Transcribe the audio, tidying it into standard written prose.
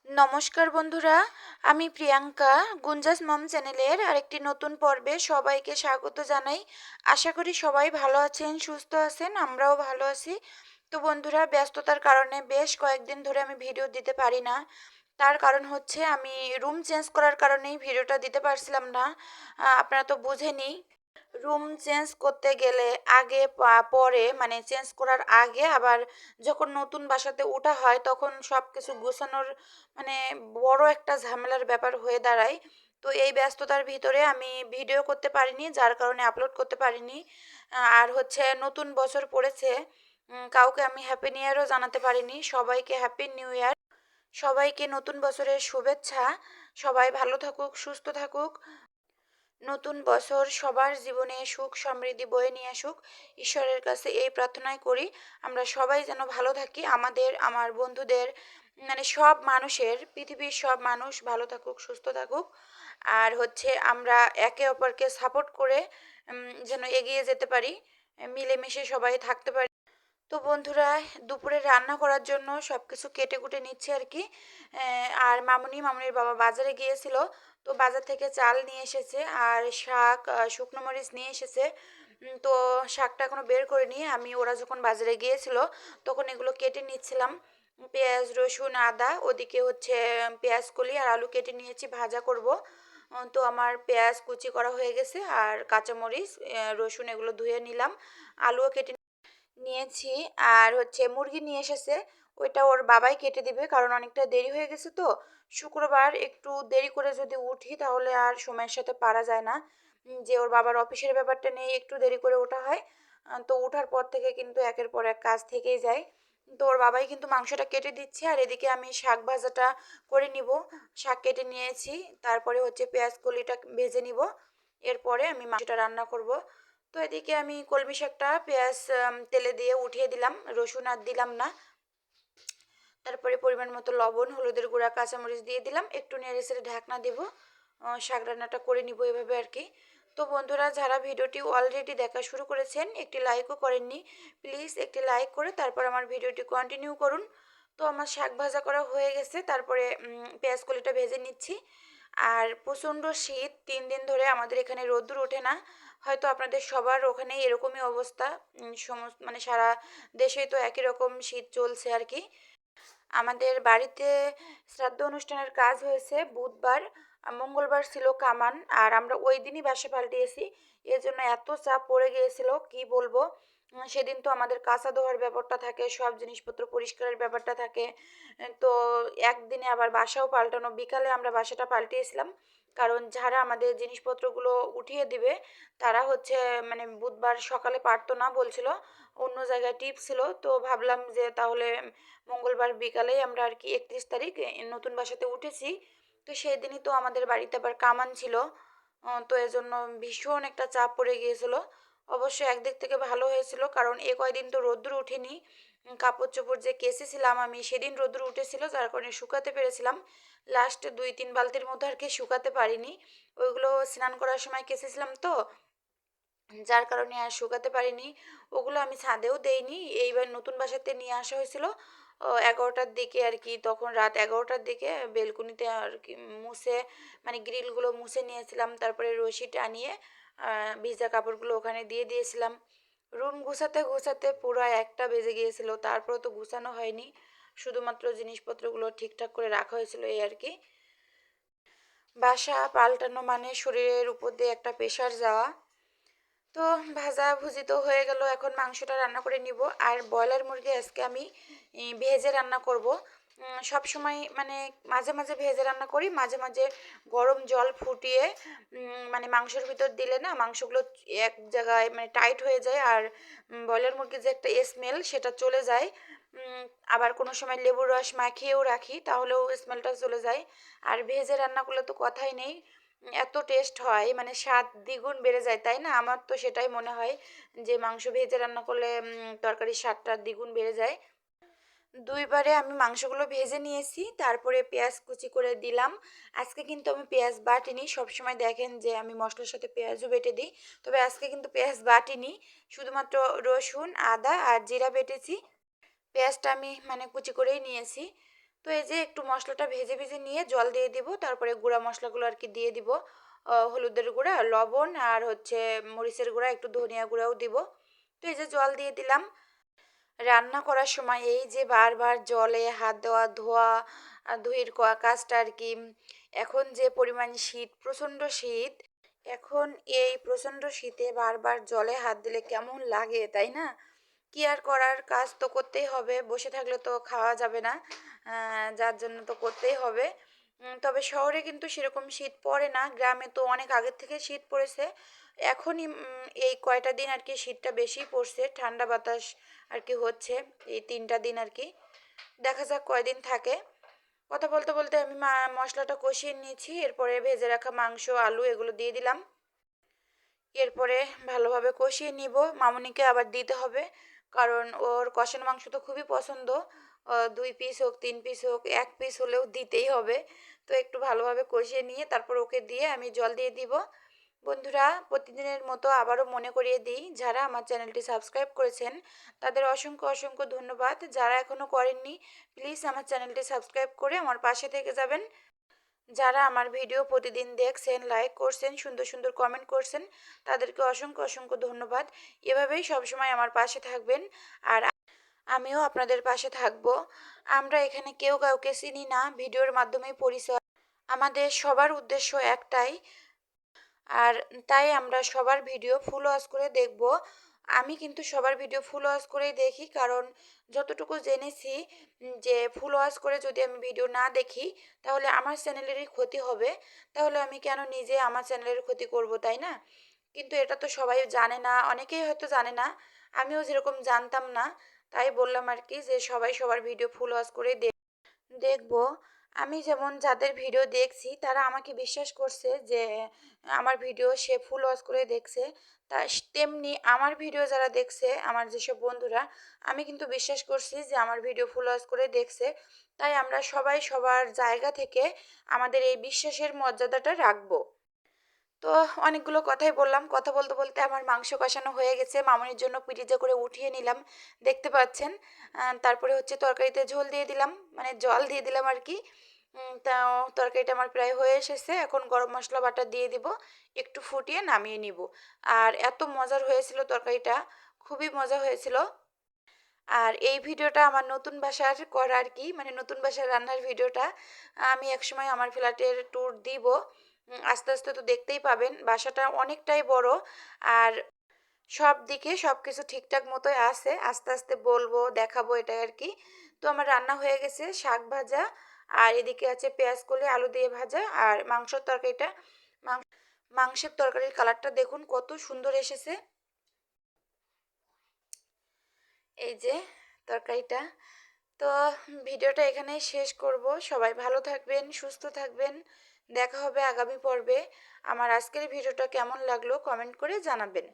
নমস্কার বন্ধুরা, আমি প্রিয়াঙ্কা গুঞ্জাস মম চ্যানেলের আরেকটি নতুন পর্বে সবাইকে স্বাগত জানাই। আশা করি সবাই ভালো আছেন, সুস্থ আছেন, আমরাও ভালো আছি। তো বন্ধুরা, ব্যস্ততার কারণে বেশ কয়েকদিন ধরে আমি ভিডিও দিতে পারি না। তার কারণ হচ্ছে আমি রুম চেঞ্জ করার কারণেই ভিডিওটা দিতে পারছিলাম না। আপনারা তো বুঝেনি, রুম চেঞ্জ করতে গেলে আগে পরে মানে চেঞ্জ করার আগে আবার যখন নতুন বাসাতে ওঠা হয় তখন সব কিছু গোছানোর মানে বড় একটা ঝামেলার ব্যাপার হয়ে দাঁড়ায়। তো এই ব্যস্ততার ভিতরে আমি ভিডিও করতে পারিনি, যার কারণে আপলোড করতে পারিনি। আর হচ্ছে নতুন বছর পড়েছে, কাউকে আমি হ্যাপি নিউ ইয়ারও জানাতে পারিনি। সবাইকে হ্যাপি নিউ ইয়ার, সবাইকে নতুন বছরের শুভেচ্ছা। সবাই ভালো থাকুক, সুস্থ থাকুক। নতুন বছর সবার জীবনে সুখ সমৃদ্ধি বয়ে নিয়ে আসুক। ঈশ্বরের কাছে এই প্রার্থনাই করি আমরা সবাই যেন ভালো থাকি, আমার বন্ধুদের মানে সব মানুষের, পৃথিবীর সব মানুষ ভালো থাকুক, সুস্থ থাকুক। আর হচ্ছে আমরা একে অপরকে সাপোর্ট করে যেন এগিয়ে যেতে পারি, মিলেমিশে সবাই থাকতে পারি। তো বন্ধুরা, দুপুরে রান্না করার জন্য সব কিছু কেটে কুটে নিচ্ছে আর কি। আর মামুনির বাবা বাজারে গিয়েছিল, তো বাজার থেকে চাল নিয়ে এসেছে আর শাক, শুকনো মরিচ নিয়ে এসেছে। তো শাকটা এখনো বের করে নিয়ে আমি, ওরা যখন বাজারে গিয়েছিল তখন এগুলো কেটে নিচ্ছিলাম। পেঁয়াজ, রসুন, আদা, ওদিকে হচ্ছে পেঁয়াজ কলি আর আলু কেটে নিয়েছি, ভাজা করব। তো আমার পেঁয়াজ কুচি করা হয়ে গেছে আর কাঁচামরিচ, রসুন এগুলো ধুয়ে নিলাম, আলুও কেটে নিয়েছি। আর হচ্ছে মুরগি নিয়ে এসেছে, ওইটা ওর বাবাই কেটে দিবে, কারণ অনেকটা দেরি হয়ে গেছে তো। শুক্রবার একটু দেরি করে যদি উঠি তাহলে আর সময়ের সাথে পারা যায় না, যে ওর বাবার অফিসের ব্যাপারটা নিয়ে একটু দেরি করে ওঠা হয়। তো ওঠার পর থেকে কিন্তু একের পর এক কাজ থেকেই যায়। তো ওর বাবাই কিন্তু মাংসটা কেটে দিচ্ছে আর এদিকে আমি শাক ভাজাটা করে নিব। শাক কেটে নিয়েছি, তারপরে হচ্ছে পেঁয়াজ কলিটা ভেজে নিব, এরপরে আমি মাংসটা রান্না করব। তো এদিকে আমি কলমি শাকটা পেঁয়াজ তেলে দিয়ে উঠিয়ে দিলাম, রসুন আর দিলাম না। তারপরে পরিমাণ মতো লবণ, হলুদের গুঁড়া, কাঁচামরিচ দিয়ে দিলাম, একটু নেড়ে চেড়ে ঢাকনা দেবো। শাক রান্নাটা করে নিব এভাবে আর কি। তো বন্ধুরা, যারা ভিডিওটি অলরেডি দেখা শুরু করেছেন, একটি লাইকও করেননি, প্লিজ একটি লাইক করে তারপর আমার ভিডিওটি কন্টিনিউ করুন। তো আমার শাক ভাজা করা হয়ে গেছে, তারপরে পেঁয়াজ কলিটা ভেজে নিচ্ছি। আর প্রচণ্ড শীত, 3 দিন ধরে আমাদের এখানে রোদ্দুর ওঠে না। হয়তো আপনাদের সবার ওখানে এরকমই অবস্থা, সমস্ত মানে সারা দেশেই তো একই রকম শীত চলছে আর কি। আমাদের বাড়িতে শ্রাদ্ধ অনুষ্ঠানের কাজ হয়েছে বুধবার, মঙ্গলবার ছিল কামান, আর আমরা ওই দিনই বাসা পাল্টিয়েছি। এর জন্য এত চাপ পড়ে গিয়েছিল কি বলবো। সেদিন তো আমাদের কাঁচা ধোয়ার ব্যাপারটা থাকে, সব জিনিসপত্র পরিষ্কারের ব্যাপারটা থাকে। তো একদিনে আবার বাসাও পাল্টানো, বিকালে আমরা বাসাটা পাল্টিয়েছিলাম, কারণ যারা আমাদের জিনিসপত্রগুলো উঠিয়ে দিবে তারা হচ্ছে মানে বুধবার সকালে পারতো না বলছিল, অন্য জায়গায় টিপ ছিল। তো ভাবলাম যে তাহলে মঙ্গলবার বিকালেই আমরা আর কি 31 তারিখ নতুন বাসাতে উঠেছি। তো সেই দিনই তো আমাদের বাড়িতে আবার কামান ছিল। তো এজন্য ভীষণ একটা চাপ পড়ে গিয়েছিল। অবশ্য একদিক থেকে ভালো হয়েছিল, কারণ এ কয়দিন তো রোদ্দুর ওঠেনি। কাপড় চোপড় যে কেচেছিলাম আমি, সেদিন রোদ্দুর উঠেছিল, যার কারণে শুকাতে পেরেছিলাম। লাস্ট 2-3 বালতির মধ্যে আর কি শুকাতে পারিনি, ওইগুলো স্নান করার সময় কেচেছিলাম তো, যার কারণে আর শুকাতে পারিনি। ওগুলো আমি ছাদেও দেইনি, এইবার নতুন বাসাতে নিয়ে আসা হয়েছিল 11টার দিকে আর কি, তখন রাত 11টার দিকে বেলকুনিতে আর কি মুছে মানে গ্রিলগুলো মুছে নিয়েছিলাম, তারপরে রশি টানিয়ে ভিজা কাপড়গুলো ওখানে দিয়ে দিয়েছিলাম। রুম গুছাতে গুছাতে পুরো 1টা বেজে গিয়েছিল, তারপরেও তো গুছানো হয়নি, শুধুমাত্র জিনিসপত্রগুলো ঠিকঠাক করে রাখা হয়েছিল এই আর কি। বাসা পাল্টানো মানে শরীরের উপর দিয়ে একটা প্রেশার যাওয়া। তো ভাজাভুজি তো হয়ে গেল, এখন মাংসটা রান্না করে নিব। আর ব্রয়লার মুরগি আজকে আমি ভেজে রান্না করব। সব সময় মানে মাঝে মাঝে ভেজে রান্না করি, মাঝে মাঝে গরম জল ফুটিয়ে মানে মাংসের ভিতর দিলে না মাংসগুলো এক জায়গায় মানে টাইট হয়ে যায়, আর ব্রয়লার মুরগির যে একটা স্মেল সেটা চলে যায়। আবার কোনো সময় লেবুর রস মাখিয়েও রাখি, তাহলেও স্মেলটা চলে যায়। আর ভেজে রান্না করলে তো কথাই নেই, এত টেস্ট হয়, মানে স্বাদ দ্বিগুণ বেড়ে যায়, তাই না? আমার তো সেটাই মনে হয় যে মাংস ভেজে রান্না করলে তরকারির স্বাদটা দ্বিগুণ বেড়ে যায়। দুইবারে আমি মাংসগুলো ভেজে নিয়েছি, তারপরে পেঁয়াজ কুচি করে দিলাম। আজকে কিন্তু আমি পেঁয়াজ বাটিনি, সবসময় দেখেন যে আমি মশলার সাথে পেঁয়াজও বেটে দিই, তবে আজকে কিন্তু পেঁয়াজ বাটিনি, শুধুমাত্র রসুন, আদা আর জিরা বেটেছি। পেঁয়াজটা আমি মানে কুচি করেই নিয়েছি। তো এই যে একটু মশলাটা ভেজে ভেজে নিয়ে জল দিয়ে দিব, তারপরে গুঁড়া মশলাগুলো আর কি দিয়ে দিব। হলুদের গুঁড়া, লবণ আর হচ্ছে মরিচের গুঁড়া, একটু ধনিয়া গুঁড়াও দিব। তো এই যে জল দিয়ে দিলাম। রান্না করার সময় এই যে বারবার জলে হাত দেওয়া, ধোয়া ধুইয়ের কাজটা আর কি। এখন যে পরিমাণ শীত, প্রচণ্ড শীত, এখন এই প্রচণ্ড শীতে বারবার জলে হাত দিলে কেমন লাগে, তাই না? কি আর করার, কাজ তো করতেই হবে, বসে থাকলে তো খাওয়া যাবে না। যার জন্য তো করতেই হবে। তবে শহরে কিন্তু সেরকম শীত পড়ে না, গ্রামে তো অনেক আগের থেকে শীত পড়েছে। এখনই এই কয়টা দিন আর কি শীতটা বেশি পড়ছে, ঠান্ডা বাতাস আর কি হচ্ছে এই 3টা দিন আর কি। দেখা যাক কয়দিন থাকে। কথা বলতে বলতে আমি মশলাটা কষিয়ে নিয়েছি, এরপরে ভেজে রাখা মাংস, আলু এগুলো দিয়ে দিলাম। এরপরে ভালোভাবে কষিয়ে নিব। মামুনিকে আবার দিতে হবে, কারণ ওর কষানো মাংস তো খুবই পছন্দ। 2 পিস হোক, 3 পিস হোক, 1 পিস হলেও দিতেই হবে। তো একটু ভালোভাবে কষিয়ে নিয়ে তারপর ওকে দিয়ে আমি জল দিয়ে দিব। বন্ধুরা, প্রতিদিনের মতো আবারও মনে করিয়ে দিই, যারা আমার চ্যানেলটি সাবস্ক্রাইব করেছেন তাদের অসংখ্য অসংখ্য ধন্যবাদ। যারা এখনও করেননি, প্লিজ আমার চ্যানেলটি সাবস্ক্রাইব করে আমার পাশে থেকে যাবেন। যারা আমার ভিডিও প্রতিদিন দেখছেন, লাইক করছেন, সুন্দর সুন্দর কমেন্ট করছেন, তাদেরকে অসংখ্য অসংখ্য ধন্যবাদ। এভাবেই সবসময় আমার পাশে থাকবেন, আর আমিও আপনাদের পাশে থাকব। আমরা এখানে কেউ কাউকে চিনি না, ভিডিওর মাধ্যমেই পরিচয়। আমাদের সবার উদ্দেশ্য একটাই, আর তাই আমরা সবার ভিডিও ফুল ওয়াচ করে দেখব। আমি কিন্তু সবার ভিডিও ফুল ওয়াচ করেই দেখি, কারণ যতটুকু জেনেছি যে ফুল ওয়াচ করে যদি আমি ভিডিও না দেখি তাহলে আমার চ্যানেলেরই ক্ষতি হবে। তাহলে আমি কেন নিজে আমার চ্যানেলের ক্ষতি করব, তাই না? কিন্তু এটা তো সবাই জানে না, অনেকেই হয়তো জানে না। আমিও যেরকম জানতাম না, তাই বললাম আর কি যে সবাই সবার ভিডিও ফুল ওয়াচ করে দেখব। আমি যেমন যাদের ভিডিও দেখছি তারা আমাকে বিশ্বাস করছে যে আমার ভিডিও সে ফুল ওয়াচ করে দেখছে। তা তেমনি আমার ভিডিও যারা দেখছে, আমার যেসব বন্ধুরা, আমি কিন্তু বিশ্বাস করছি যে আমার ভিডিও ফুল ওয়াচ করে দেখছে। তাই আমরা সবাই সবার জায়গা থেকে আমাদের এই বিশ্বাসের মর্যাদাটা রাখবো। তো অনেকগুলো কথাই বললাম, কথা বলতে বলতে আমার মাংস কষানো হয়ে গেছে, মামুনির জন্য পিরিজা করে উঠিয়ে নিলাম, দেখতে পাচ্ছেন। তারপরে হচ্ছে তরকারিতে ঝোল দিয়ে দিলাম, মানে জল দিয়ে দিলাম আর কি। তা তরকারিটা আমার প্রায় হয়ে এসেছে, এখন গরম মশলা বাটা দিয়ে দিব, একটু ফুটিয়ে নামিয়ে নিব। আর এত মজার হয়েছিল তরকারিটা, খুবই মজা হয়েছিল। আর এই ভিডিওটা আমার নতুন বাসার করা আর কি, মানে নতুন বাসার রান্নার ভিডিওটা। আমি একসময় আমার ফ্ল্যাটের ট্যুর দিব। আস্তে আস্তে তো দেখতেই পাবেন, বাসাটা অনেকটাই বড়। আর সব দিকে সব কিছু ঠিকঠাক মতোই আছে, আস্তে আস্তে বলবো, দেখাবো, এটাই আর কি। তো আমার রান্না হয়ে গেছে, শাক ভাজা, আর এদিকে আছে পেঁয়াজ কলি আলু দিয়ে ভাজা, আর মাংসের তরকারিটা। মাংসের তরকারির কালারটা দেখুন কত সুন্দর এসেছে। এই যে তরকারিটা। তো ভিডিওটা এখানেই শেষ করব। সবাই ভালো থাকবেন, সুস্থ থাকবেন। দেখা হবে আগামী পর্বে। আমার আজকের ভিডিওটা কেমন লাগলো কমেন্ট করে জানাবেন।